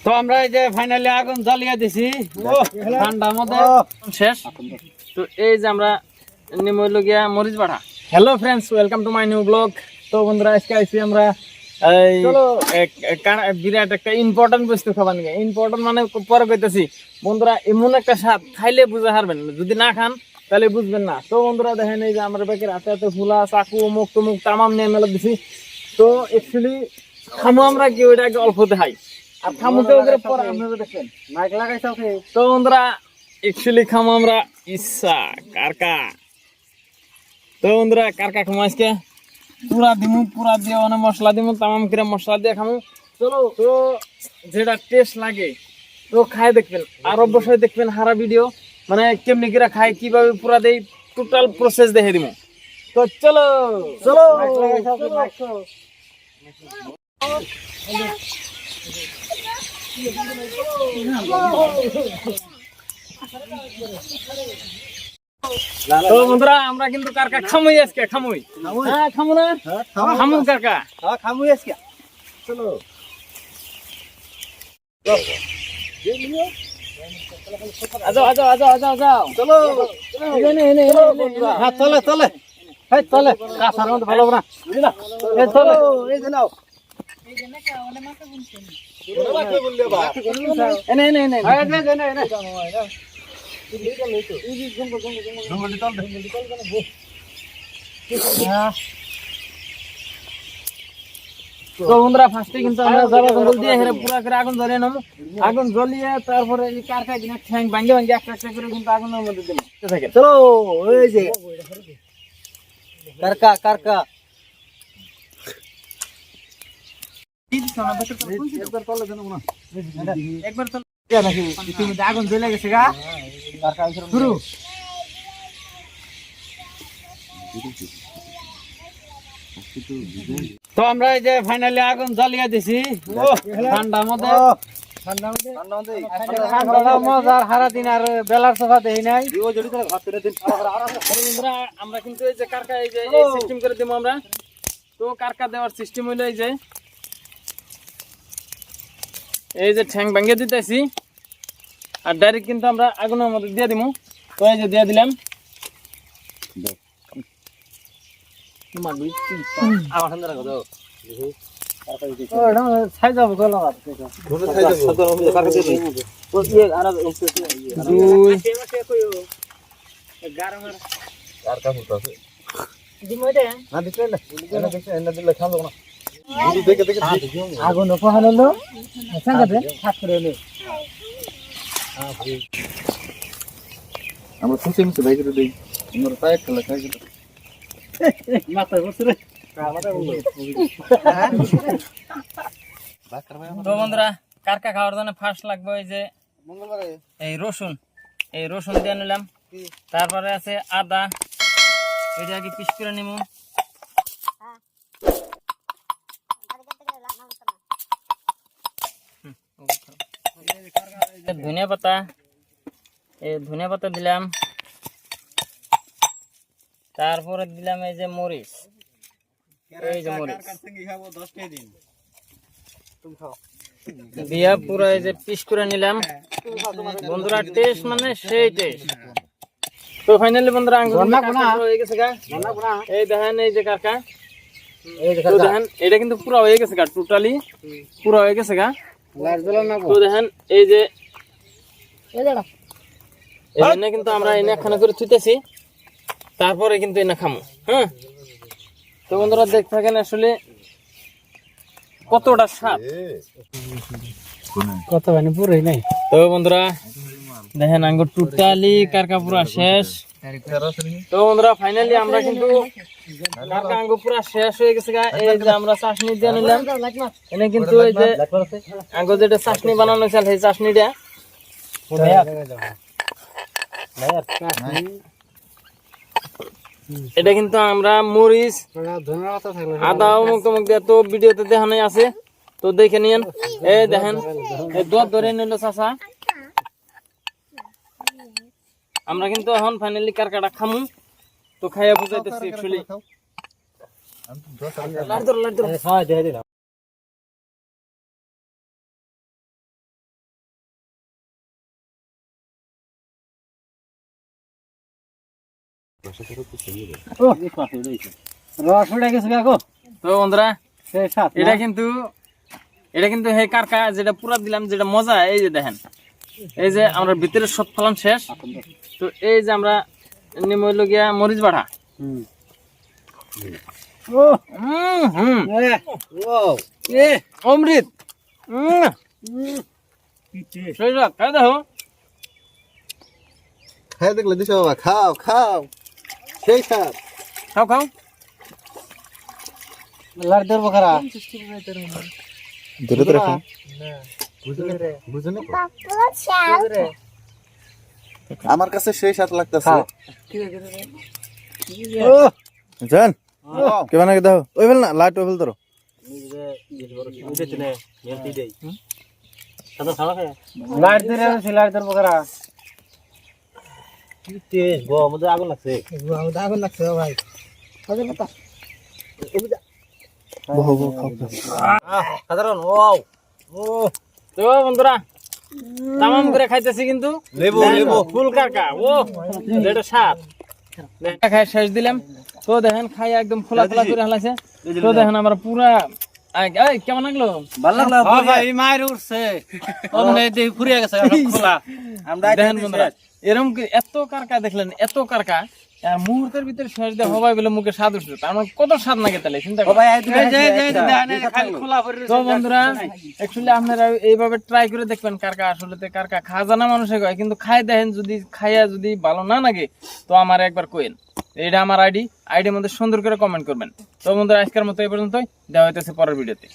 তো আমরা এই যে ফাইনালি আগুন জ্বালিয়ে দিছি ঠান্ডার মধ্যে শেষ। তো এই যে আমরা নিমইল গিয়া মরিচ বাড়া। Hello friends, welcome to my new blog. তো বন্ধুরা আজকে আইছি আমরা বিরাট একটা ইম্পর্টেন্ট বস্তু খাবার নিয়ে। ইম্পর্টেন্ট মানে পরে কইতেছি বন্ধুরা, এমন একটা স্বাদ খাইলে বুঝে হারবেন, যদি না খান তাহলে বুঝবেন না। তো বন্ধুরা দেখেন এই যে আমার বেকের হাতে হাতে ফুলা চাকু মুখ টুমুক তামাম নিয়ে মেলা দিছি। তো অ্যাকচুয়ালি খামো আমরা কি ওইটা আগে অল্প দেখাই আর খামুতে ওদের পরে আপনারা দেখেন মাইক লাগাইছে। তো বন্ধুরা অ্যাকচুয়ালি খামো আমরা ইচ্ছা কারকা। তো বন্ধুরা কারকা খামো আজকে পুরা দিমু, পুরা দিয়ে অনেক মশলা দিমু, তামাম করে মশলা দিয়ে খামু। চলো, তো যেটা টেস্ট লাগে তো খাই দেখবেন, আর অবশ্যই দেখবেন হারা ভিডিও, মানে কেমনি করে খাই, কিভাবে পুরা দেই, টোটাল প্রসেস দেখে দিমু। তো চলো চলো তো বন্ধুরা আমরা কিন্তু কারকা খামুই আজকে, খামুই। হ্যাঁ খামু না, খামু কারকা, খামুই আজকে। চলো আজো আজো আজো আজো আজো চলো এনে এনে এনে। হ্যাঁ চলে চলে, এই চলে কাছার মধ্যে ভালো না বুঝলা। এই চলে এই যে নাও এনে এনে এনে তো বন্ধুরা ফার্স্টে কিন্তু আমরা জবা জঙ্গল দিয়ে হেরে পুরা করে আগুন জ্বালিয়ে নেবো। আগুন জ্বলিয়ে তারপরে এই কারকা কিনা ঠ্যাং ভাঙ্গে ভাঙ্গে একটা একটা করে কিন্তু আগুনের মধ্যে দেবো। চলো ওই যে কারকা কারকা একবার আগুন জ্বলে গেছে গা শুরু। তো আমরা এই যে ফাইনালি আগুন জ্বালিয়ে দিছি ঠান্ডার মধ্যে। মজার সারা দিন আর বেলার সোফা দেখি নাই। আমরা কিন্তু এই যে কারকা এই যে সিস্টেম করে দিব আমরা। তো কারকা দেওয়ার সিস্টেম হইলো এই যে ঠ্যাং ভাঙ্গে দিতেছি আর ডাইরেক্ট কিন্তু আমরা আগুনের মধ্যে দিয়ে দিব। তো এই যে দিয়ে দিলাম। আগুন পোহালো আমরা খুশি মিশে বাইক দিই পায়ে খেলা খাই মাথায় বসে রে। তো বন্ধুরা কারকা খাওয়ার জন্য ফার্স্ট লাগবে এই যে এই রসুন, এই রসুন দিয়ে নিলাম। তারপরে আছে আদা, এটা আগে পিস করে নিব। ধনিয়া পাতা, এই ধনিয়া পাতা দিলাম। তারপরে দিলাম এই যে মরিচ, এই যে মরিচ দিয়া পুরো এই যে পিস করে নিলাম। বন্ধুরা টেস্ট মানে সেই টেস্ট। তো ফাইনালি বন্ধুরা হয়ে গেছে গা। এই দেখেন এই যে কারকা, তো দেখেন এটা কিন্তু পুরো হয়ে গেছে গা, টোটালি পুরো হয়ে গেছে গা। তো দেখেন এই যে এখানে কিন্তু আমরা এনে খানা করে থুইতেছি, তারপরে কিন্তু এনে খামো। হ্যাঁ তো বন্ধুরা দেখ থাকেন আসলে কতটা স্বাদ, কত মানে পুরোই নাই। তো বন্ধুরা দেখেন আঙ্গুর টোটালি কারকা পুরা শেষ। তো বন্ধুরা ফাইনালি আমরা কিন্তু কারকা আঙ্গুর পুরা শেষ হয়ে গেছে গা। এই যে আমরা চাশনি দিয়ে নিলাম, এনে কিন্তু এই যে আঙ্গুর যেটা চাশনি বানানো হয়েছে সেই চাশনিটা এটা কিন্তু আমরা মরিচ আদা অমুক তমুক দিয়ে তো ভিডিওতে দেখানোই আছে, তো দেখে নিয়েন। এই দেখেন এই দুধ ধরে নিল চাচা। আমরা কিন্তু এখন ফাইনালি কারকাটা খামু। তো খাইয়া বুঝাইতেছি অ্যাকচুয়ালি রস উঠে গেছে কাকু। তো বন্ধুরা সেই সাত এটা কিন্তু হে কারকা যেটা পুরা দিলাম, যেটা মজা এই যে দেখেন, এই যে আমরা ভিতরে সব ফলন শেষ। তো এই যে আমরা নিমইল গিয়া মরিচ বাড়া ও হুম এ অমৃত সেই সব খাই দেখো, খাই দেখলে দিছো বাবা, খাও খাও সেই স্বাদ। খাও খাও। লাড়দের বকরা ধরে ধরে খাও। বুঝো না? আমার কাছে সেই স্বাদ লাগতেছে। ও জান কে বানা কে দাও ওই ফেল না, লাইট ওই ফেল ধরো। লাড়দের আছে, লাড়দের বকরা কি তেজ গো, মধ্যে আগুন লাগছে। আগুন লাগছে ভাই। বহু বহু খাও সাধারণ ওয়াও ও তো বন্ধুরা তামাম করে খাইতেছি কিন্তু লেবু লেবু ফুল কারকা ও যেটা স্বাদ খাই শেষ দিলাম। তো দেখেন খাই একদম খোলা খোলা করে হালাইছে। তো দেখেন আমরা পুরা এই কেমন লাগলো? ভালো লাগলো ভাই, এই মায়ের উঠছে অমনে দেই ফুরিয়ে গেছে খোলা। আমরা দেখেন বন্ধুরা এরকম এত কারকা দেখলেন, এত কারকা মুহূর্তের ভিতরে শেষ দেওয়া হবাই বলে মুখে স্বাদ উঠছে। তার মানে কত স্বাদ লাগে তাহলে চিন্তা করো। তো বন্ধুরা অ্যাকচুয়ালি আপনারা এইভাবে ট্রাই করে দেখবেন কারকা। আসলে কারকা খাজানা মানুষে কয়, কিন্তু খাই দেখেন, যদি খাইয়া যদি ভালো না লাগে তো আমার একবার কইেন। এটা আমার আইডির মধ্যে সুন্দর করে কমেন্ট করবেন। তো বন্ধুরা আজকের মতো এই পর্যন্তই, দেখা হইতেছে পরের ভিডিওতে।